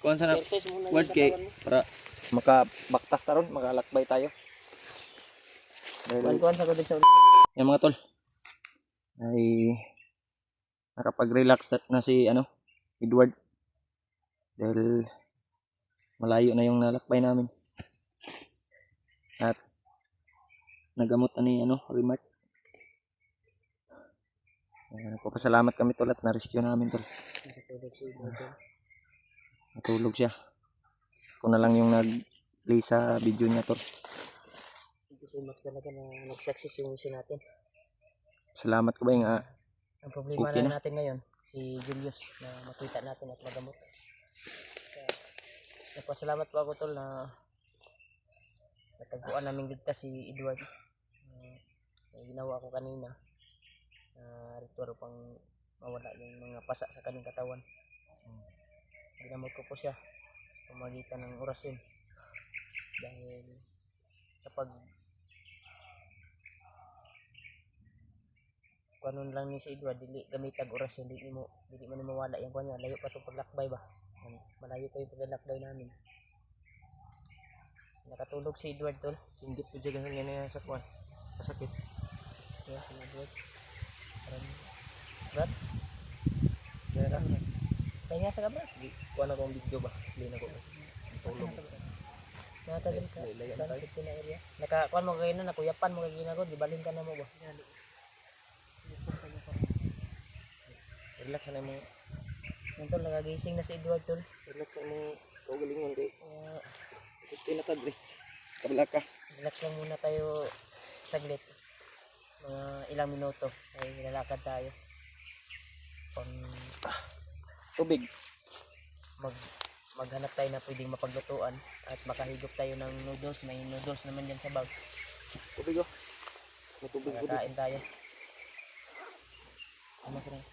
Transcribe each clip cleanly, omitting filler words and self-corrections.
kuan sa exercise muna word yung kay katawan mo. para makabaktas taron, makalakbay tayo. Dahil Kuan sa ko sa yan mga tol. Ay nakapag-relax na si Edward. Dahil malayo na yung nalakbay namin. At nagamot na ni Remark. Nagpapasalamat kami tol at na-rescue namin tol. Natulog siya. Ako na lang yung nag-play sa video niya tol. Ito si Max talaga na nag-success yung mission natin. Salamat ko ba yung Ang problema okay lang na? natin ngayon, si Julius na makita natin at magamot. Nagpasalamat po ako tol na natagpuan namin ligtas si Edward. Ginawa ko kanina na ritual pang mawala yung mga pasa sa kanyang katawan. Ginamot ko po siya pamagitan ng orasyon. Dahil kapag kanon lang ni si Edward, dili gamitag orasyon, dili mo mawala yung kanya. Layo pa itong paglakbay ba? Malayo pa yung paglalakbay namin. Nakatulog si Edward tol. Singgit ko dyan ganyan sa kuwan. Kasakit. Yeah, si Edward. Brad? Kaya Kaya sa kabra? kuwan akong video ba? Hindi na ko. Tulog. Nakatagin sa Layan San tayo. Cristina area. Nakakuan mo kayo na, nakuyapan mo kayo ginagod, gibalin ka na mo ba? Relax na mo. Yan tol, nakagising na si Edward tol. Relax na mo. Kaugalingon kay. Kasi tinatagli. Kabla ka. Relax lang muna tayo saglit. Mga ilang minuto ay lalakad tayo. Pang Tubig. maghanap tayo na pwedeng mapaglutuan at makahigop tayo ng noodles. May noodles naman dyan sa bag. Tubig oh. May tubig ko dito. Makakain tayo. Ano sa rin?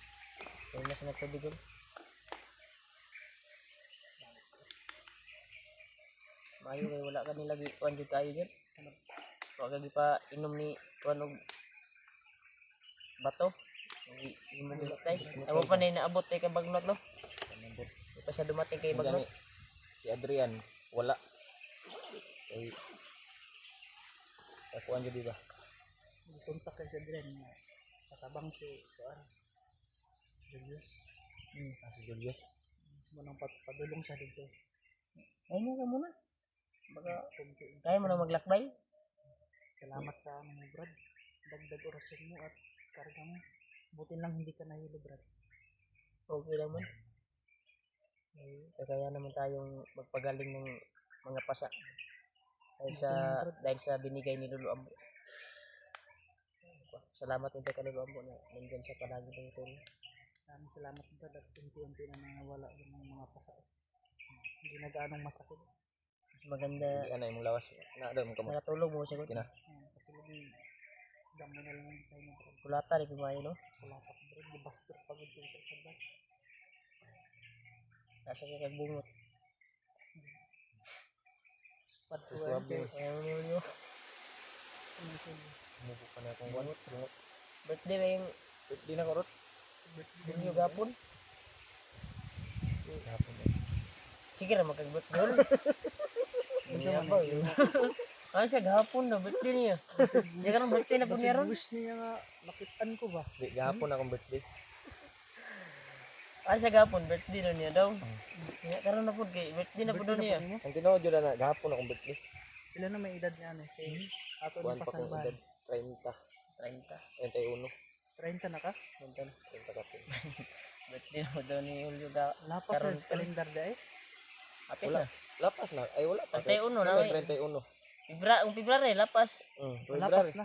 Kaya na sa nagtubig yun. Mayo kayo, wala ka nilagi. Kuhan dyan tayo dyan. Wala ka pa inom ni kuhan og bato. Himugitay. Amo pa na inaabot kay kabagnot no? Di pa siya dumating kay bagnot. Si Adrian wala. Kay kuan jud ba? Kontak kay sa Adrian. Katabang si kuhan. Julius. Si Julius. Munang padulong sa dito. Ayun ka muna. Baka kaya mo na maglakbay. Salamat sa ano mo Brad. Dagdag orasyon mo at karga mo. Buti lang hindi ka nahilo Brad. Okay naman. Kaya naman tayong magpagaling ng mga pasa. Dahil sa binigay ni Lolo Ambo. Salamat din kay Lolo Ambo na nandiyan siya palagi ng tulong. Salamat Brad at unti-unti na nawala yung mga pasa. Hindi na gaanong masakit. Mas maganda. Ano yung lawas na daw mo kamo. Nakatulog mo siya ko. Kina. Katulog yung damo na lang tayo ng kulata rin kumain no? Kulata ko bro, di bastos pagod ko sa isa ba? Nasa ka kagbungot. Spat ko ayaw nyo. Mubo pa na akong bungot. Birthday ba yung Birthday na korot. birthday nyo gapon? Hapon na. Sige na magkag-birthday. Hindi na ba yun? Ano siya gahapon na birthday niya? Hindi ka ng birthday na po niya ron? Wish niya nga nakitan ko ba? Di gahapon akong birthday. Ano siya gahapon? Birthday na niya daw. Nga karoon na po kay birthday na po doon niya. Ang tinuod jud na gahapon akong birthday. Ilan na may edad niya ano? Ato Kuan ng pa kong pasalbahan. edad 30. 31. 30 na ka? 30 ka. Birthday na po daw ni Julio da. Lapas sa kalendar dahil. Apit Wala. na. Lapas na. Ay wala pa. 31 na. May 31. February, lapas. Lapas na.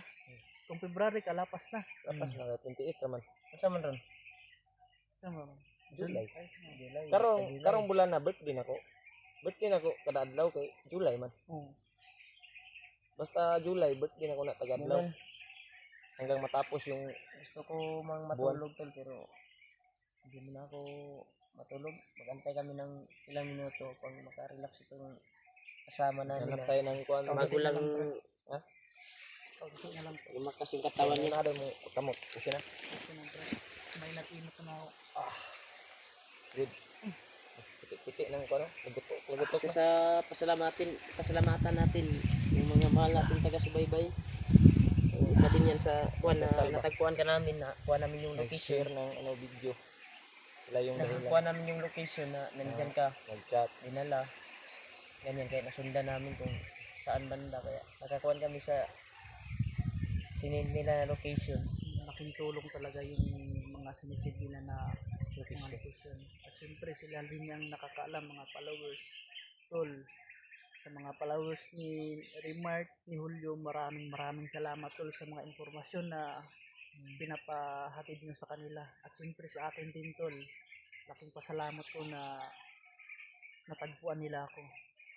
Kung February ka, lapas na. Lapas na 28 naman. Ano man ron? Sama. July. July. Karong bulan na birthday nako. Birthday nako kada adlaw kay July man. Basta July birthday nako na taga adlaw. Hanggang matapos yung Gusto ko mang matulog tol pero hindi mo na ako matulog. Magantay kami ng ilang minuto pag makarelax itong kasama namin. hanap tayo ng kuan Bago lang ha? Pagkuto na lang. Lumakas yung katawan Tawan niya. na daw mo kamot. Kasi na. May nag-inot na ako. Good. piti ng ano, lagutok Kasi na. sa pasalamatan natin yung mga mahal nating taga-subaybay. Isa din yan sa kuan na Natagpuan ka namin na kuha namin yung location. nag-share ng ano video. Sila yung Nakakuha namin yung location na nandyan ka. nag-chat. Dinala. Ganyan kaya nasundan namin kung saan banda. Kaya nakakuha kami sa sinend nila na location. Malaking tulong talaga yung mga sinisid nila na mga location. At syempre sila din yung nakakaalam, mga followers. Tol, sa mga followers ni Remart, ni Julio, maraming salamat tol sa mga impormasyon na pinapahatid nyo sa kanila. At syempre sa akin din tol, laking pasalamat ko na natagpuan nila ako.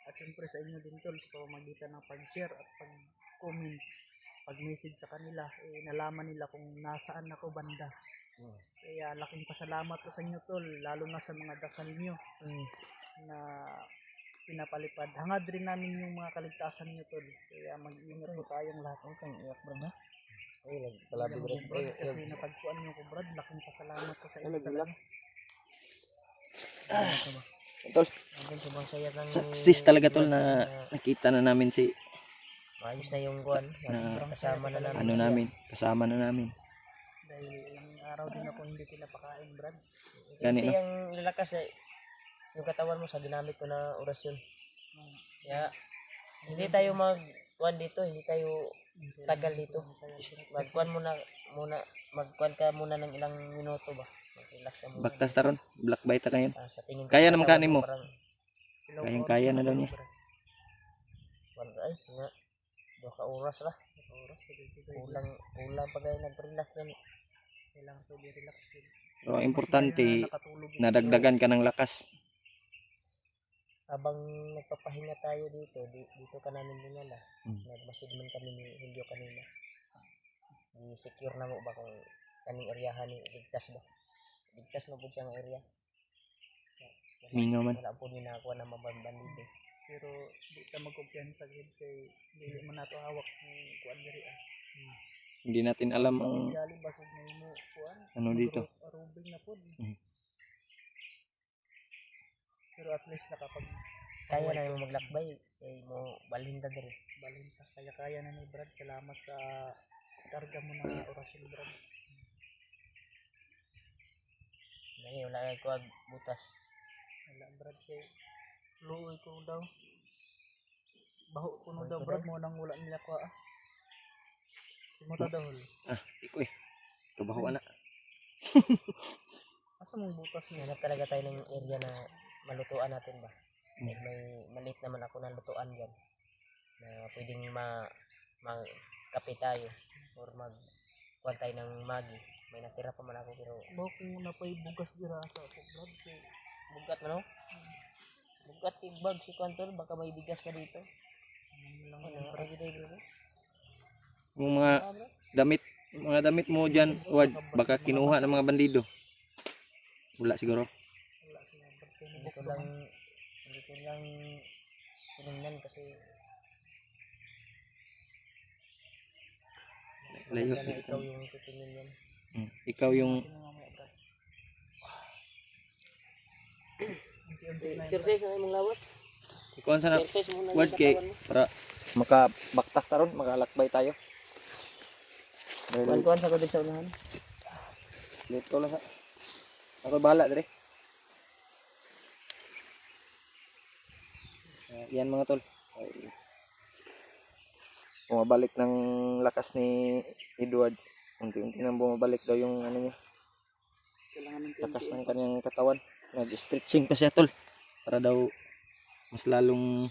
At syempre sa inyo din tol, sa pamamagitan ng pag-share at pag-comment, pag-message sa kanila, nalaman nila kung nasaan ako banda. Kaya laking pasalamat ko sa inyo tol, lalo na sa mga dasal nyo na pinapalipad. Hangad rin namin yung mga kaligtasan nyo tol. Kaya mag-ingat po tayong lahat. Ang kang iyak bro na. Ay, nagpalabi ko rin. Brad, kasi natagpuan nyo ko Brad, laking pasalamat ko sa inyo Ay, talaga. Tol, Hanggang sobrang saya lang success talaga tol na nakita na namin si maayos na yung kuan. Na- Kasama na namin. ano siya. namin, kasama na namin. Dahil ilang araw din ako hindi pinapakain Brad. Gani, Hindi no? yung lalakas na yung katawan mo sa ginamit ko na orasyon. Kaya hindi tayo magkuan dito, hindi tayo tagal dito. Magkuan muna magkuan ka muna ng ilang minuto ba. Mag-relax ka muna. Baktas taron, black bite kayo. Sa tingin ko Kaya sa naman katawan kanin mo. parang Kaya na daw niya. kuan ka ay nga 2 oras lah. Kulang pa kayo nag-relax yan. Kailangan ko i-relax din. Pero ang importante, Nakatulog din. nadagdagan ka ng lakas. Habang nagpapahinga tayo dito ka namin dinala. Nagmasid man kami ni Julio kanina. I-secure na mo ba kung kaning eryahan ni ligtas ba? Ligtas mo po siyang area. Mingaw man. Wala po ni nakakuha na mabanbandido. Pero di ka magkumpiyansa gid kay dili man nato hawak ng kuan diri Hindi natin alam ang Gali basig na mo kuan. ano dito. Arubing na pod. Mhm. Pero at least nakapag Kaya na mo maglakbay. Kaya mo balinda diri. balinta. Kaya na ni Brad. Salamat sa karga mo ng orasyon Brad. Dahil wala kay kuwag butas. Wala Brad kay luoy ko daw. Baho ko no daw Brad mo nang wala nila ko ah. Sumuta daw. Ikoy. Kabaho na. Asa mong butas mo? Hanap talaga tayo ng area na malutuan natin ba? May maliit naman ako na lutuan dyan. Na pwedeng magkape tayo. Or kuha tayo ng magi. May natira pa man ako pero Baho kung napay bugas dira sa ako Brad kay bugat man no? Bugat kay bag si Kwantol. Baka may bigas ka dito. lang Ano, ready tayo bro? Yung mga damit mo dyan, Ward, baka kinuha ng mga bandido. Wala siguro. wala siya Brad kay Hindi ko lang tinignan kasi Layo. maganda na ikaw yung titingin yan. Ikaw yung unti-unti na yun. Exercise na mong lawas. ikaw sana Exercise muna Ward yung kay katawan mo. para makabaktas taron, makalakbay tayo. Dahil Kuhan sa kodi sa unahan. dito lang sa. Ako bahala dire. Yan mga tol. Ay, bumabalik ng lakas ni Edward. Unti-unti nang bumabalik daw yung ano niya, Kailangan ng lakas ng kanyang katawan. Nag-stretching pa siya tol. Para daw mas lalong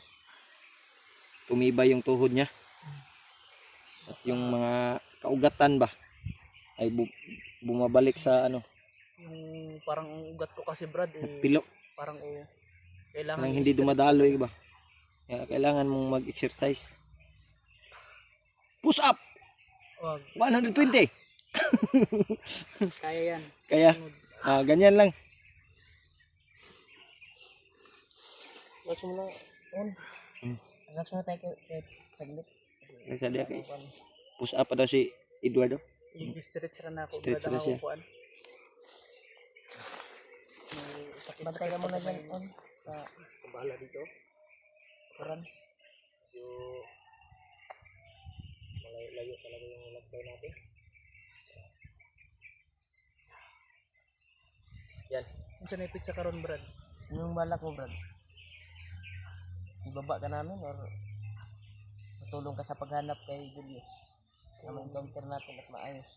tumibay yung tuhod niya. At yung mga kaugatan ba ay bumabalik sa ano, yung parang ugat ko kasi Brad pilo. parang kailangan Parang hindi dumadaloy ba. Kaya kailangan mong mag-exercise. Push up Wag, 120. kaya yan. Kaya ganyan lang. Relax mo na. Relax mo na tayo kahit saglit. Sa dia kay push up pa daw si Eduardo. I-stretch ra na ako Stretch Brad, ra ang siya. kuan. May sakit Bantay ka muna dyan. On. baka Bahala dito. kuran. Medyo malayo talaga yung lagay natin. Yan. Kung saan ipit sa karon Brad? Yung balak mo, Brad. Ibaba ka namin or tutulong ka sa paghanap kay Julius. Na ma-encounter natin at maayos.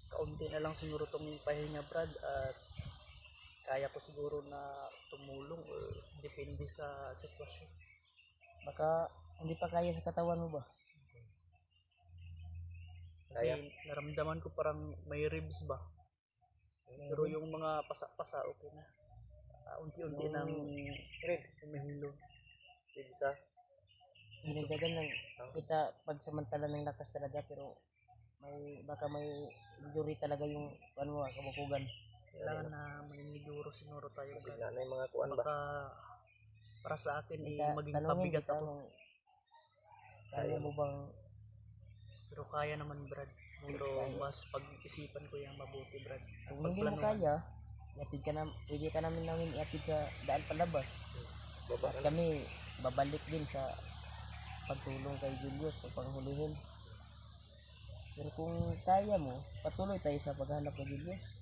Kaunti na lang siguro tong pahinga Brad at kaya ko siguro na tumulong or depende sa sitwasyon. Baka hindi pa kaya sa katawan mo ba? Kasi Kaya. naramdaman ko parang may ribs ba. Pero yung mga pasa-pasa okay na. Unti-unti Yung nang Reds. humihilo. Isa. Ginagagan lang kita pagsamantala ng lakas talaga pero baka may injury talaga yung ano mo, kabukugan. Kailangan na may niguro sinuro tayo Brad. Bigla na yung mga kuan ba? Baka para sa akin Kita, maging tanungin pabigat kita ako. kung kaya mo bang Pero kaya naman Brad. Pero Kaya. mas pag-isipan ko yung mabuti Brad. At kung hindi mo pagplanuhan. kaya, iatid ka na, pwede ka namin iatid sa daan palabas. Baba At ka na. kami babalik din sa pagtulong kay Julius sa panghulihin. Pero kung kaya mo, patuloy tayo sa paghanap kay Julius.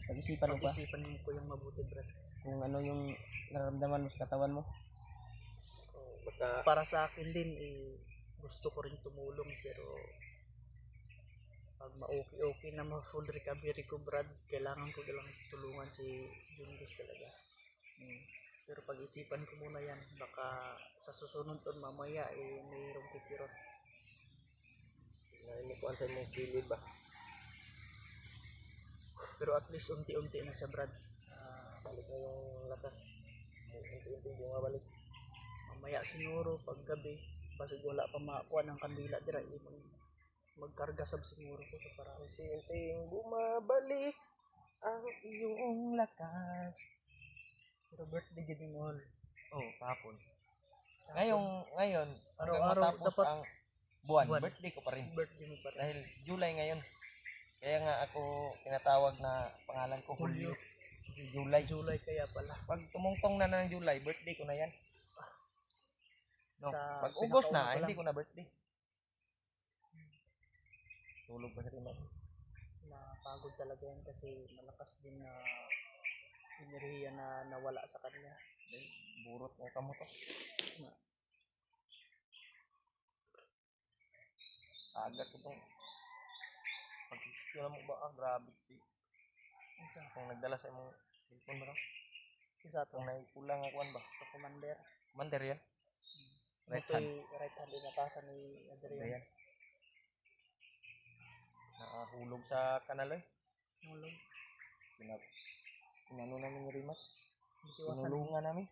Pag-isipan mo pa Pag-isipan ko yung mabuti Brad. kung ano yung nararamdaman mo sa katawan mo. Baka Para sa akin din gusto ko rin tumulong pero pag ma-okay na ma-full recovery ko Brad, kailangan ko lang tulungan si Julius talaga. Pero pag-isipan ko muna yan, baka sa susunod ton mamaya mayroong kikirot. kuan sa mong kilid ba? Pero at least unti-unti na siya Brad. Balik na yung lakas. Unti-unti bumabalik. Mamaya siguro pag gabi, basig wala pa makuha ng kandila dira magkarga sab siguro ko para Unti-unti bumabalik ang iyong lakas. pero birthday gid ni Mohol. Oh, tapon. Ngayon, Araw-araw matapos dapat ang buwan, buwan. birthday ko pa rin. Birthday mo pa rin. Dahil July ngayon. Kaya nga ako tinatawag na pangalan ko Julio. July. July kaya pala. Pag tumungtong na ng July, birthday ko na yan. No, Sa pag August pinakauna na, pa hindi lang. ko na birthday. Tulog pa sa rin ako. Napagod talaga yan kasi malakas din na enerhiya na nawala sa kanya. Dahil burot ng kamo to. Agad ko itong pag-isip mo ba? Grabe. Kung nagdala sa imong cellphone ba? Isa to, Kung naikulang ako ba? to commander. Commander yan? Right Ito hand. right hand din natasan ni Adrian. Ayan. Nakahulog sa kanal eh. Nulog. Inano namin yung remat. Iwasan. Tinulungan namin.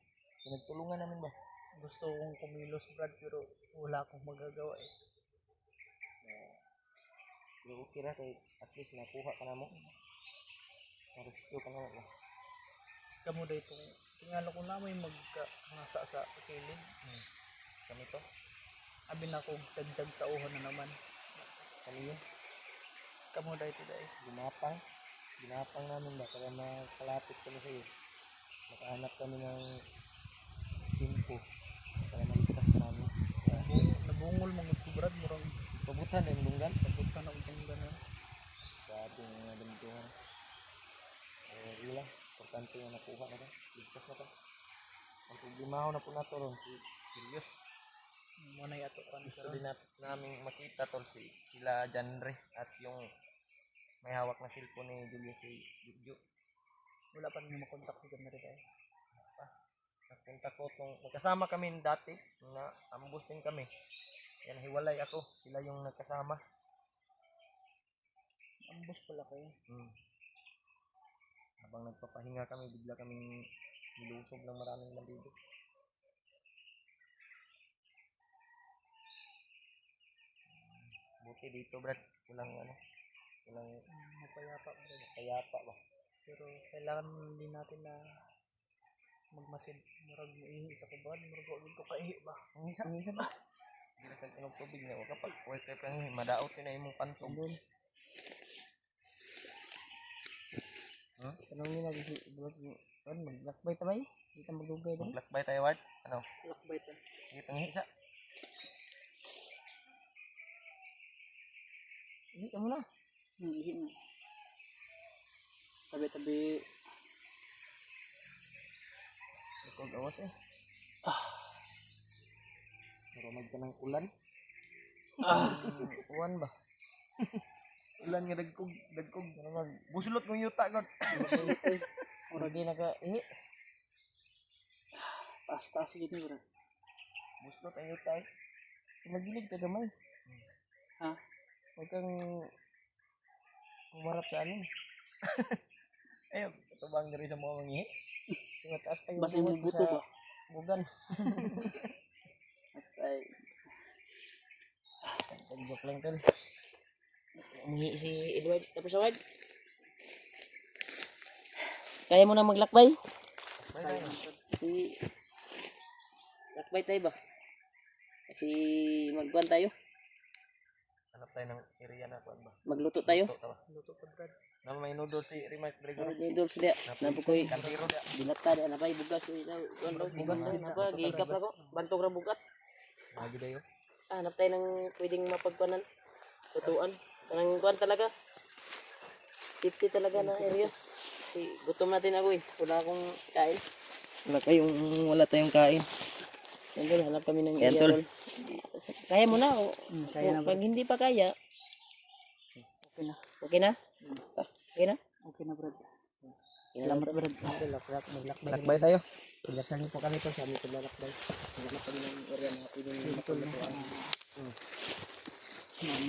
Pinagtulungan namin ba? Gusto kong kumilos Brad pero wala akong magagawa eh. Pero okay na kay at least nakuha ka na mo. Na-rescue ka na mo. Kamu day itong tingala ko na may magkangasa sa kilid. Kami to. Abi na ko dagdag tauhan na naman. Kami yun. Kamu day today. Gumapang. Ginapang namin ba para makalapit kami sa iyo. Makahanap kami ng timpo para maligtas ka namin. Nabungol mga ito Brad murang Pabutan na yung lunggan. pagpunta na utang gana. Grabe yung mga damduhan. Yun lang. Importante yung nakuha na ba? Ligtas na ba? Ang problema ko na po na to ron. Serious. Muna yato pa ni Gusto din namin makita tol sila Janre at yung may hawak na cellphone ni Julius si Juju. wala pa nang makontak si Gamari tayo. Napunta ko kung magkasama kami dati na ambus din kami. Yan hiwalay ako. Sila yung nagkasama. Ambos pala kayo. Habang nagpapahinga kami, bigla kaming nilusog ng maraming bandido. Buti dito Brad. Walang Mapayapa Brad. kayapa ba? Pero kailangan din natin na magmasid. Murag muihi sa kubad. Murag wag ito kaihi ba? Ang isa ba? Hindi na inog tubig na waka pag kuwait kayo pang madaot yun na imong pantog. Hmm? Tanongin natin si Edward kung ano, maglakbay tabay? Kita magdugay din. Maglakbay tayo, Ward. Ano? Lakbay ta. Kita ng isa. Hindi ka muna. Hindi na. Tabi-tabi. Ikog awas eh. Maramag ka ng ulan. Uwan ba? Ulan nga dagkog. Maramag. Busulot mong yuta, God. Mura di naka Taas-taas yun bro. Busulot ang yuta eh. Magilid ka gamay. Ha? Huwag kang umarap sa amin. Ayun. Ito bang dari sa mga mangihi? Mataas pa yung Basta yung buhok buto sa ba? bugan. Ay, Joke lang tol. Umihi si Edward. Tapos Edward. Kaya mo na maglakbay? Si lakbay tayo ba? Kasi magkuhan tayo. Hanap tayo ng area na kuan ba? Magluto tayo. luto pa brad. Na may noodle si Remark Bregory. Idol sudah. Nabukoy. Kantiro dia. Dilata di ana pa bugas ko ito. Bugas na pa gihikap na ko. Bantog ra bugat. Lagi dayo. Hanap tayo ng pwedeng mapagkuhanan. Tutuan. Kanang kuhan talaga. Safety talaga na area. Kasi gutom natin ako eh. Wala akong kain. Wala tayong kain. Yan tol, hanap kami ng Yan, area tol. tol. Kaya mo na o. Kaya na Pag hindi pa kaya, Okay na. okay na? Okay na? Okay na brad. Salamat brad. Maglakbay. Lakbay tayo. Pagdasan niyo po kami tol sa aming paglalakbay. Hanap kami ng area na pwedeng mapaglutuan. Yan.